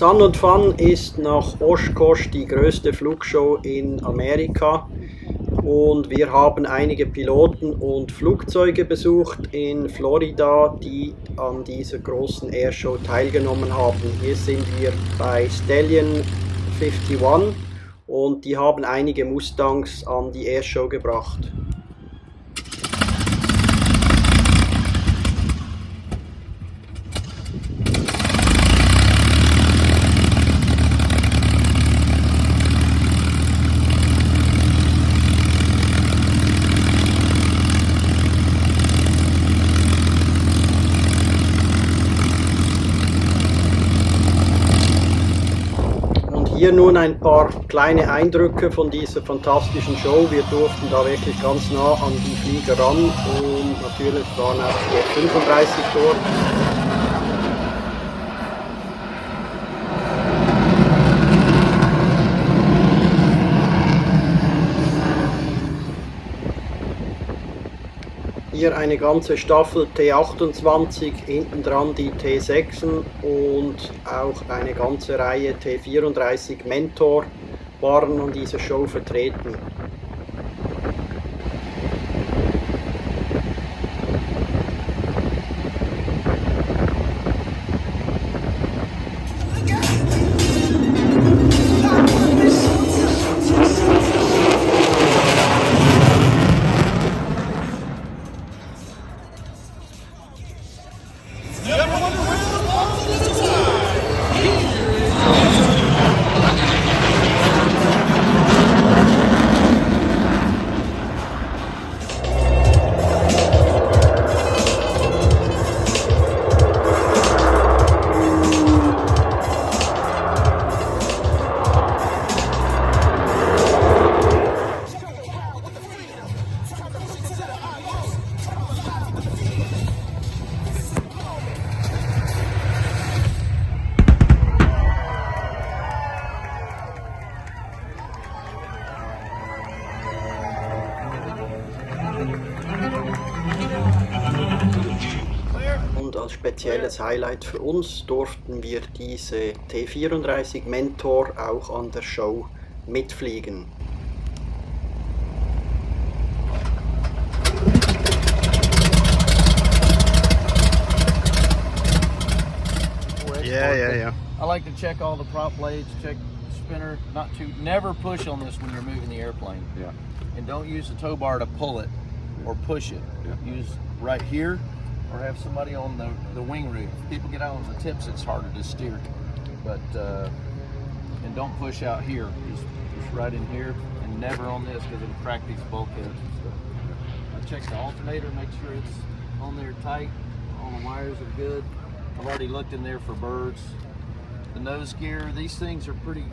Sun und Fun ist nach Oshkosh die größte Flugshow in Amerika und wir haben einige Piloten und Flugzeuge besucht in Florida, die an dieser großen Airshow teilgenommen haben. Hier sind wir bei Stallion 51 und die haben einige Mustangs an die Airshow gebracht. Hier nun ein paar kleine Eindrücke von dieser fantastischen Show. Wir durften da wirklich ganz nah an die Flieger ran und natürlich waren auch die F-35 dort. Hier eine ganze Staffel T-28, hinten dran die T-6 und auch eine ganze Reihe T-34 Mentor waren an dieser Show vertreten. Und als spezielles Highlight für uns durften wir diese T-34 Mentor auch an der Show mitfliegen. Yeah. I like to check all the prop blades, check spinner, never push on this when you're moving the airplane. Yeah. And don't use the tow bar to pull it or push it. Yeah. Use right here or have somebody on the wing root. If people get out on the tips, it's harder to steer. But, and don't push out here. Just right in here and never on this because it'll crack these bulkheads and stuff. I check the alternator, make sure it's on there tight. All the wires are good. I've already looked in there for birds. The nose gear, these things are pretty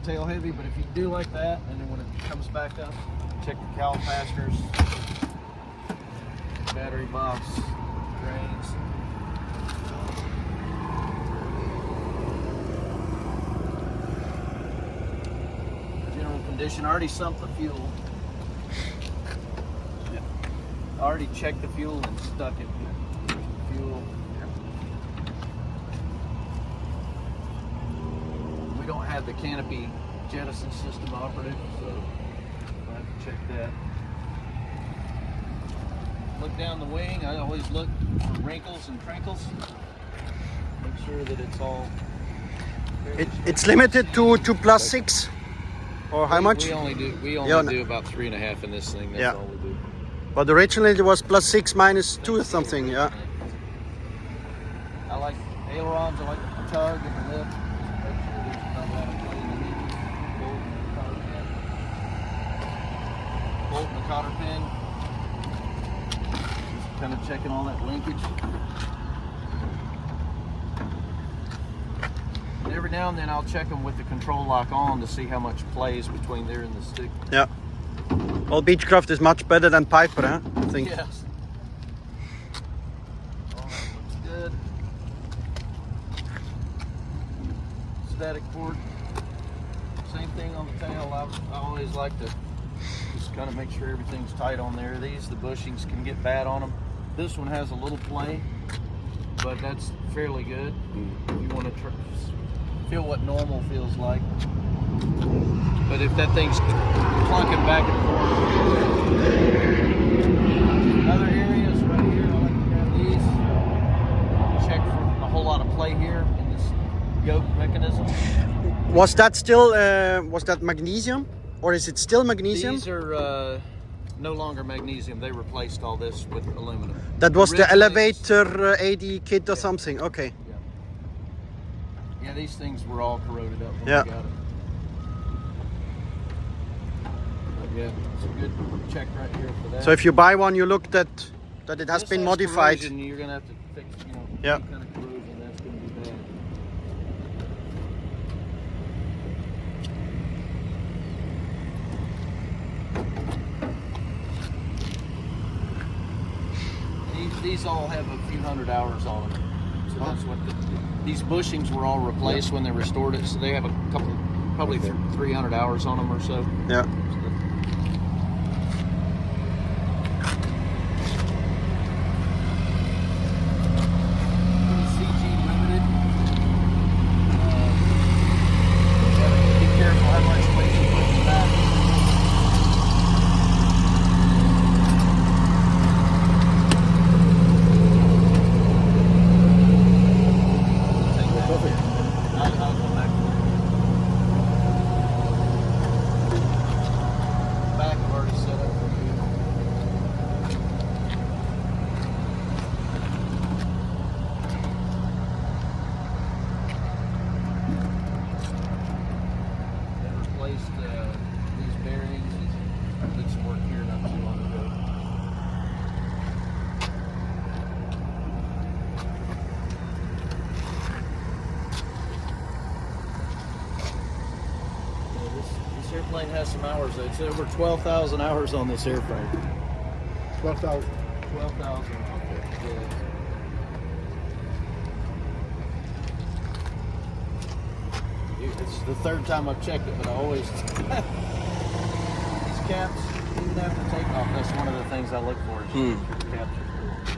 tail heavy, but if you do like that, and then when it comes back up, check the cowl fasteners, battery box, drains. General condition, I already sumped the fuel. I already checked the fuel and stuck it. There's the fuel. We don't have the canopy jettison system operative, so I have to check that. Look down the wing. I always look for wrinkles and crinkles. Make sure that it's all. It's limited to +6, or how much? We only do about 3.5 in this thing. That's all we do. But originally it was +6 -2 or something. Yeah. I like ailerons. I like the tug and the lift. Make sure there's not a lot of play in the hinges. Bolt and the cotter pin. Just kind of checking all that linkage. And every now and then I'll check them with the control lock on to see how much plays between there and the stick. Yeah. Well, Beechcraft is much better than Piper, huh? I think. Yes. All right, looks good. Static port. Same thing on the tail. I always like to just kind of make sure everything's tight on there. The bushings can get bad on them. This one has a little play, but that's fairly good. If you want to feel what normal feels like. But if that thing's clunking back and forth. Other areas right here, I like to grab these. Check for a whole lot of play here in this yoke mechanism. Was that still was that magnesium, or is it still magnesium? These are no longer magnesium. They replaced all this with aluminum. That was the Originally, elevator AD kit or something. Okay. Yeah, these things were all corroded up when Yeah. we got them. But yeah, it's a good check right here for that. So if you buy one, you look that it has This been modified. corrosion, you're gonna have to fix, Yeah. any kind of corrosion. That's gonna be bad. These all have a few hundred hours on them. So that's what these bushings were all replaced when they restored it. So they have a couple, probably 300 hours on them or so. Yeah. CG limited. Gotta be careful how much weight you put in the back. I'll go back. Back I've already set up for you. They replaced these bearings. Did some work here not too long ago. Yeah, this airplane has some hours. It's over 12,000 hours on this airplane. 12,000. 12,000. Yeah. It's the third time I've checked it, but I always these caps, even after takeoff, that's one of the things I look for. Is your caps are cool.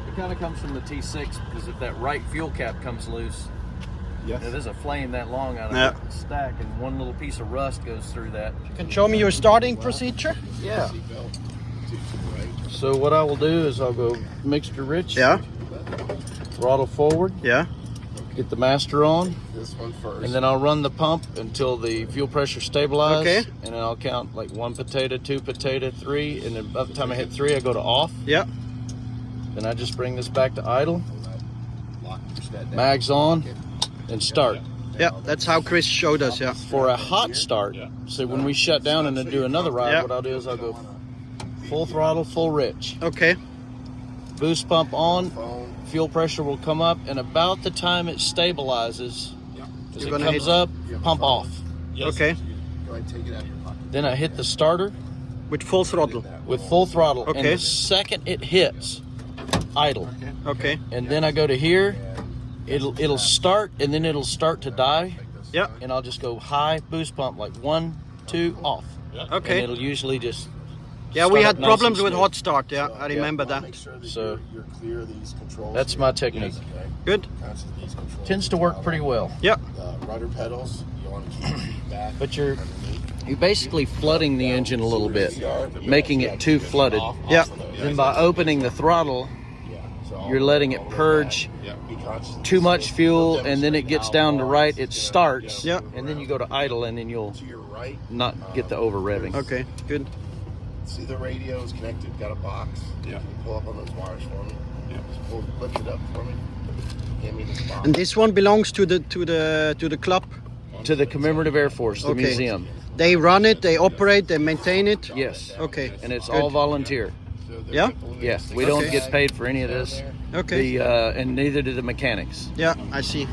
It kind of comes from the T6 because if that right fuel cap comes loose, Yes. there's a flame that long out of Yeah. the stack, and one little piece of rust goes through that. Can show me your starting procedure? Yeah. Seatbelt to the right. So what I will do is I'll go mixture rich. Yeah. Throttle forward. Yeah. Get the master on. This one first. And then I'll run the pump until the fuel pressure stabilizes. Okay. And then I'll count like 1 potato, 2 potato, 3. And then by the time I hit 3, I go to off. Yeah. Then I just bring this back to idle. Lock push that down. Mags on and start. Yeah. That's how Chris showed us. Yeah. For a hot start, so when we shut down and then do another ride, Yeah. what I'll do is I'll go full throttle, full rich. Okay. Boost pump on. Phone. Fuel pressure will come up. And about the time it stabilizes, as You're it gonna comes hit- up, pump off. Okay. Go ahead and take it out of your pocket. Then I hit the starter With full throttle. with full throttle. Okay. And the second it hits, idle. Okay. And then I go to here, it'll start, and then it'll start to die, Yeah. and I'll just go high boost pump, like 1, 2, off. And Okay. it'll usually just Yeah, we start had up nice problems and with smooth. hot start. Yeah, I remember that. Make sure that So- you're clear of these controls. That's my technique. Okay. Good. Constant these controls. Tends to work pretty well. Yeah. Rudder pedals. You want to keep your feet back. But you're basically flooding the engine a little bit, making it too flooded. Yeah. Then by opening the throttle, you're letting it purge too much fuel, and then it gets down to right, it starts, Yeah. and then you go to idle, and then you'll To your right. not get the over revving. Okay. Good. See the radio is connected. Got a box. Yeah. Can you pull up on those wires for me? Yeah. Just lift it up for me. Give me this box. And this one belongs to the club. To the Commemorative Air Force, the Okay. museum. They run it. They operate. They maintain it. Yes. Okay. And it's Good. all volunteer. Yeah. Yeah, we don't Okay. get paid for any of this. Okay. And neither do the mechanics. Yeah, I see.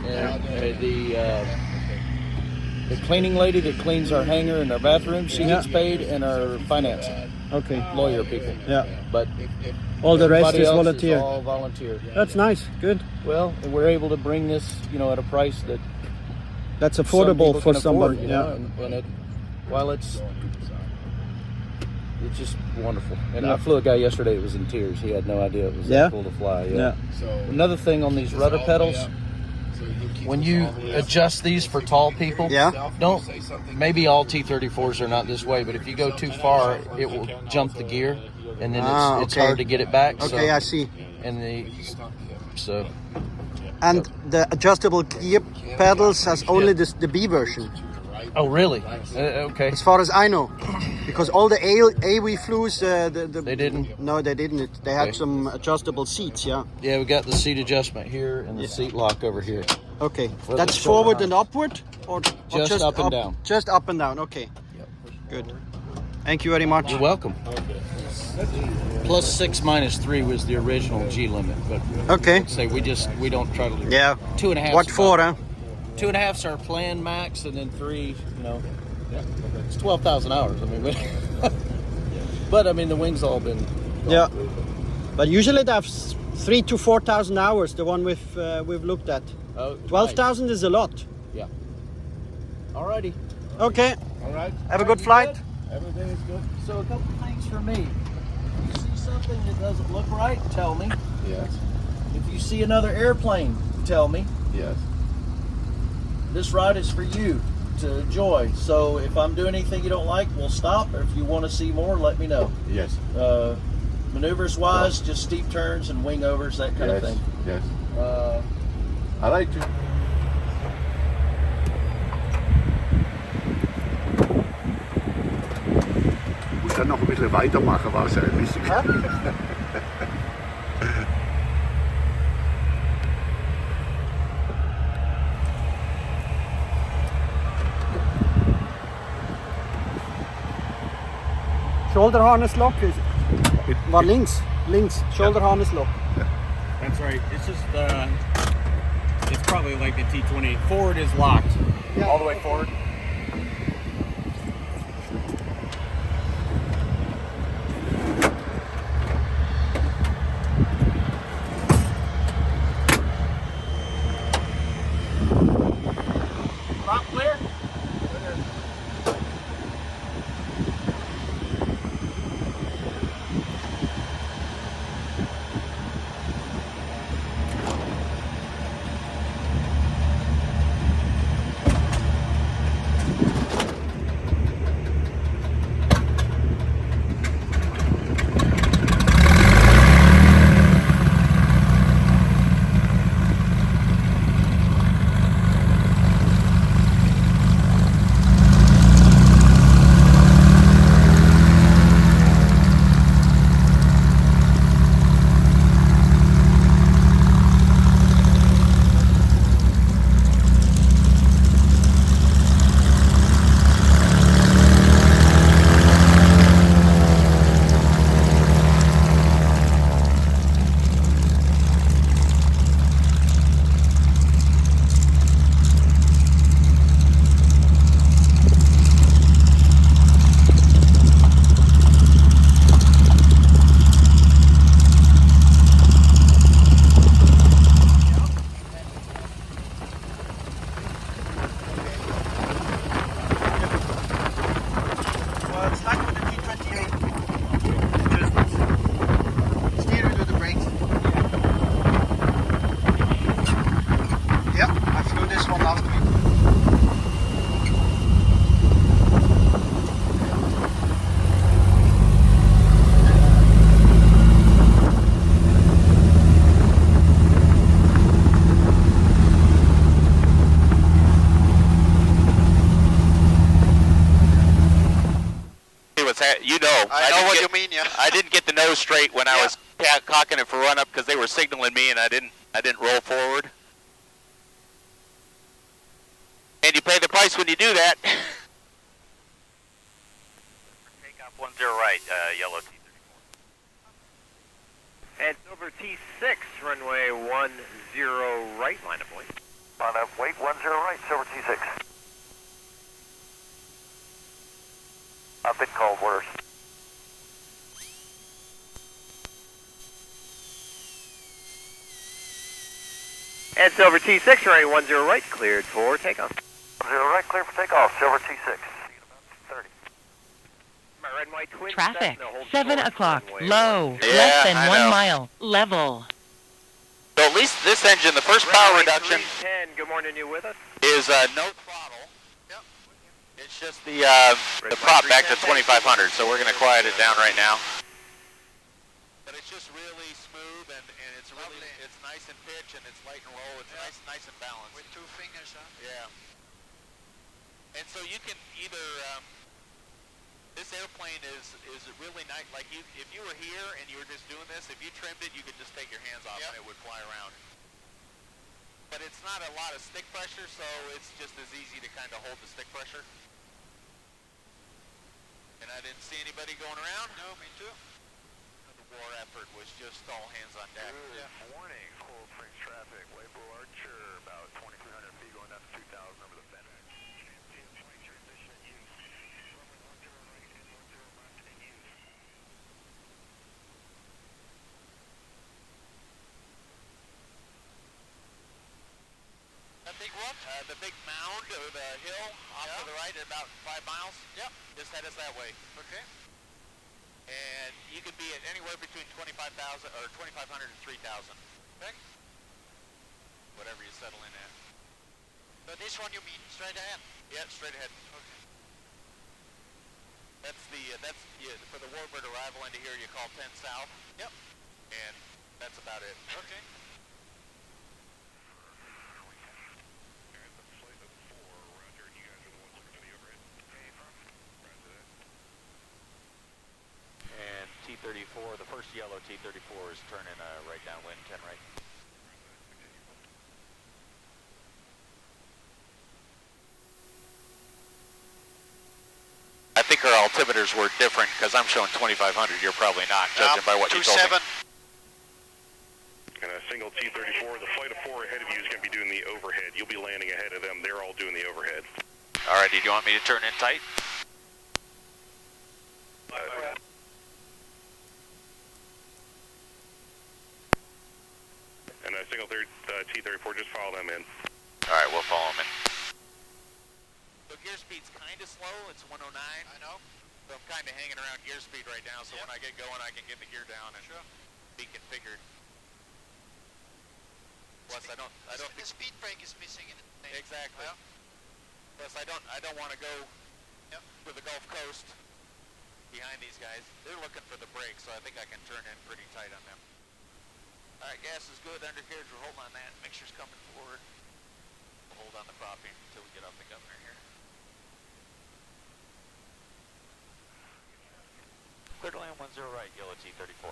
The cleaning lady that cleans our hangar and our bathroom, she gets paid, and our finance Okay. lawyer people. Yeah. But All the rest everybody is else volunteer. Is all volunteer. That's nice. Good. Well, we're able to bring this, at a price that That's some affordable people for can somebody. afford, Yeah. and while it's it's just wonderful. And I flew a guy yesterday that was in tears. He had no idea it was that cool to fly. Yeah. So another thing on these rudder pedals, when you adjust these for tall people, don't, maybe all T-34s are not this way, but if you go too far, it will jump the gear, and then it's hard to get it back. Okay, so, I see. And the adjustable gear pedals has only the B version. Oh, really? Okay. As far as I know, because all the AW flews, They didn't? No, they didn't. They had some adjustable seats. Yeah. Yeah, we got the seat adjustment here and the seat lock over here. Okay, For that's the shoulder forward height. and upward, or Just up and down. Just up and down. Okay. Yep. Good. Thank you very much. You're welcome. Plus 6 minus 3 was the original G limit, but Okay. say we don't try to do Yeah. 2.5. What for, huh? 2.5's our planned max, and then 3, it's 12,000 hours. I mean, but I mean the wings all been. Yeah. But usually they have 3,000 to 4,000 hours. The one we've looked at. Oh, 12,000 is a lot. Yeah. Alrighty. Okay. All right. Have a good flight. Everything is good. So a couple things for me. If you see something that doesn't look right, tell me. Yes. If you see another airplane, tell me. Yes. This ride is for you to enjoy. So if I'm doing anything you don't like, we'll stop. Or if you want to see more, let me know. Yes. Maneuvers wise, just steep turns and wing overs, that kind of thing. Yes. I like to. Muss dann noch ein bisschen weitermachen, war es ein bisschen. Shoulder harness lock is war links. Shoulder harness lock. That's right. It's just, it's probably like the T-28. Forward is locked. All the way forward. Prop clear? I didn't get the nose straight when I was cocking it for run up because they were signaling me and I didn't roll forward. And you pay the price when you do that. Takeoff 10 right, yellow T-34. And over T6, runway 10 right, line of point. On up, wait, 10 right, silver T6. I've been called worse. And Silver T6, runway 10 right, cleared for takeoff. 10 right, clear for takeoff, silver T6. See you in about 30. Am I runway twin Traffic, Cessna, hold 7 short, o'clock, runway low, 10. less than I 1 know. mile, level. So at least this engine, the first power Runway reduction 310, good morning, you with us? is no throttle. Yep. It's just the prop back to 2500, so we're going to quiet it down right now. But it's just really smooth, and it's really it's nice and pitch, and it's light and roll. It's nice and balanced. With 2 fingers, huh? Yeah. And so you can either this airplane is really nice. Like if you were here and you were just doing this, if you trimmed it, you could just take your hands off and it would fly around. But it's not a lot of stick pressure, so it's just as easy to kind of hold the stick pressure. And I didn't see anybody going around. No, me too. The war effort was just all hands on deck. Warning, Cold Springs traffic, way below Archer, about 2,300 feet going down to 2,000 over the fence. That big what? The big mound or the hill off to the right at about 5 miles. Yep. Just head us that way. Okay. And you could be at anywhere between 25,000 or 2,500 and 3,000. Okay. Whatever you settle in at. So this one you mean straight ahead? Yeah, straight ahead. Okay. That's for the warbird arrival into here you call 10 south. Yep. And that's about it. Okay. And T-34, the first yellow T-34 is turning right downwind, 10 right. I think our altimeters were different because I'm showing 2,500. You're probably not, judging by what you told me. And a single T-34, the flight of 4 ahead of you is going to be doing the overhead. You'll be landing ahead of them. They're all doing the overhead. All right, do you want me to turn in tight? And a single T-34, just follow them in. All right, we'll follow them in. So gear speed's kind of slow. It's 109. I know. So I'm kind of hanging around gear speed right now. So when I get going, I can get the gear down and be configured. Plus, I don't. The speed brake is missing in it. Exactly. Yeah. Plus, I don't want to go to the Gulf Coast behind these guys. They're looking for the brake, so I think I can turn in pretty tight on them. All right, gas is good. Undercarriage, we're holding on that. Mixture's coming forward. We'll hold on the propping until we get off the governor here. Clear to land 10 right, yellow T-34.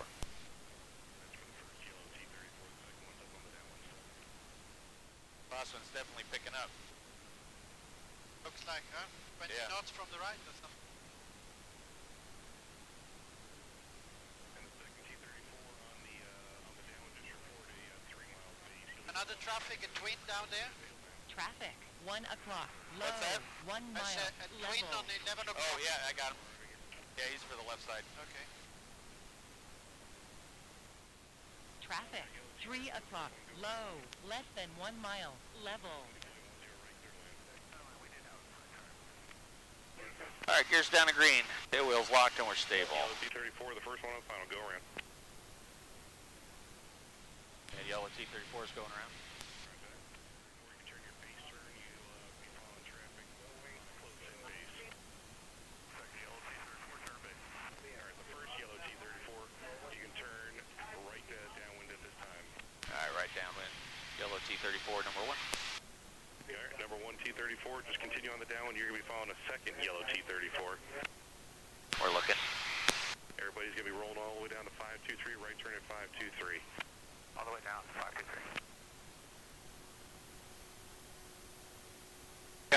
Last one's definitely picking up. Looks like, huh? 20 knots from the right or something. And the second T-34 on the downwind just reported a 3 miles east. Another traffic, a twin down there? Traffic, 1 o'clock, low, What's that? 1 mile, A twin level. on the 11 o'clock. Oh yeah, I got him. Yeah, he's for the left side. Okay. Traffic, 3 o'clock, low, less than 1 mile, level. All right, gears down to green. Tail wheels locked and we're stable. Yellow T-34, the first one on the final go around. And yellow T-34 is going around. Yellow T-34, number 1. Alright, number 1 T-34, just continue on the downwind. You're going to be following a second yellow T-34. We're looking. Everybody's going to be rolling all the way down to 523, right turn at 523. All the way down, 523.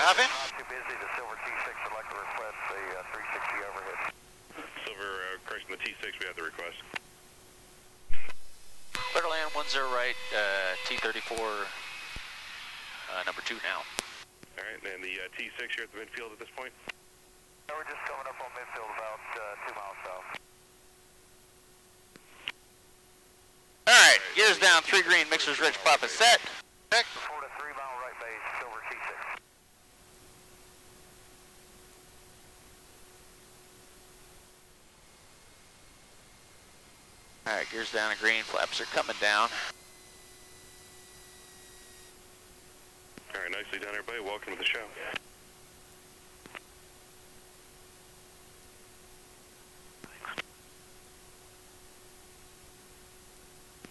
You have him? Too busy, the silver T6 would like to request a 360 overhead. Silver, correction, the T6, we have the request. Clear to land 10 right, T-34, number 2 now. Alright, and the T6 here at the midfield at this point? We're just coming up on midfield about 2 miles south. Alright, gears down, 3 green, mixers rich, prop is set. Check. 4 to 3 mile right base, silver T6. Gears down to green, flaps are coming down. All right, nicely done, everybody. Welcome to the show.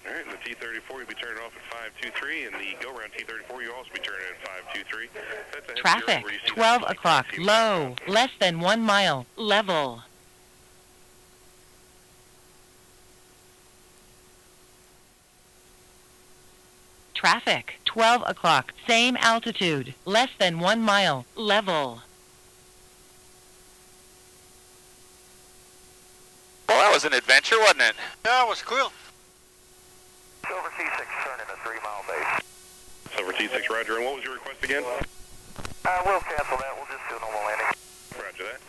All right, and the T-34 you'll be turning off at 523, and the go-around T-34 you'll also be turning at 523. That's ahead Traffic, of you, 12 o'clock, low, less than 1 mile, level. Traffic, 12 o'clock, same altitude, less than 1 mile, level. Well, that was an adventure, wasn't it? Yeah, it was cool. Silver T6 turning a 3-mile base. Silver T6, roger. And what was your request again? We'll cancel that. We'll just do a normal landing. Roger that.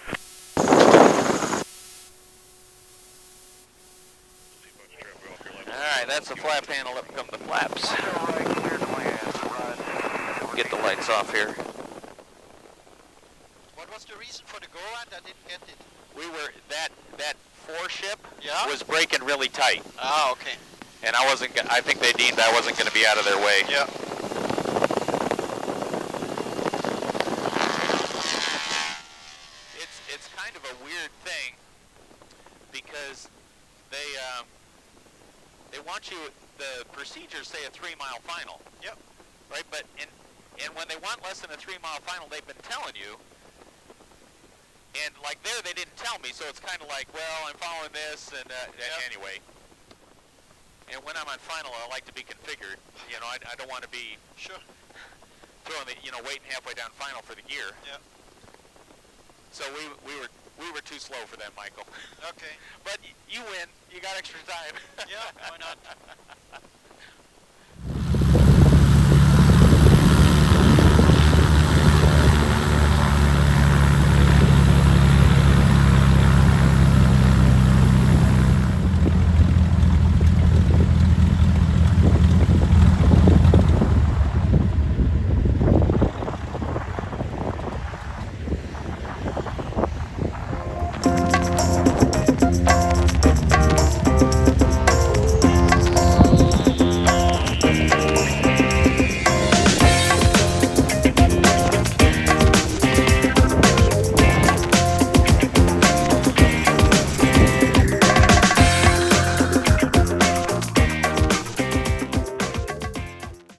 Alright, that's the flap panel. Up come the flaps. Get the lights off here. What was the reason for the go-around? I didn't get it. We were, that 4 ship Yeah? was braking really tight. Ah, okay. And I think they deemed I wasn't going to be out of their way. Yeah. It's kind of a weird thing because they want you, the procedures say a 3-mile final. Yep. Right, but and when they want less than a 3-mile final, they've been telling you. And like there, they didn't tell me, so it's kind of like, well, I'm following this, and anyway. And when I'm on final, I like to be configured. You know, I don't want to be throwing the, waiting halfway down final for the gear. Yeah. So we were too slow for them, Michael. Okay. But you win. You got extra time. Yeah, why not?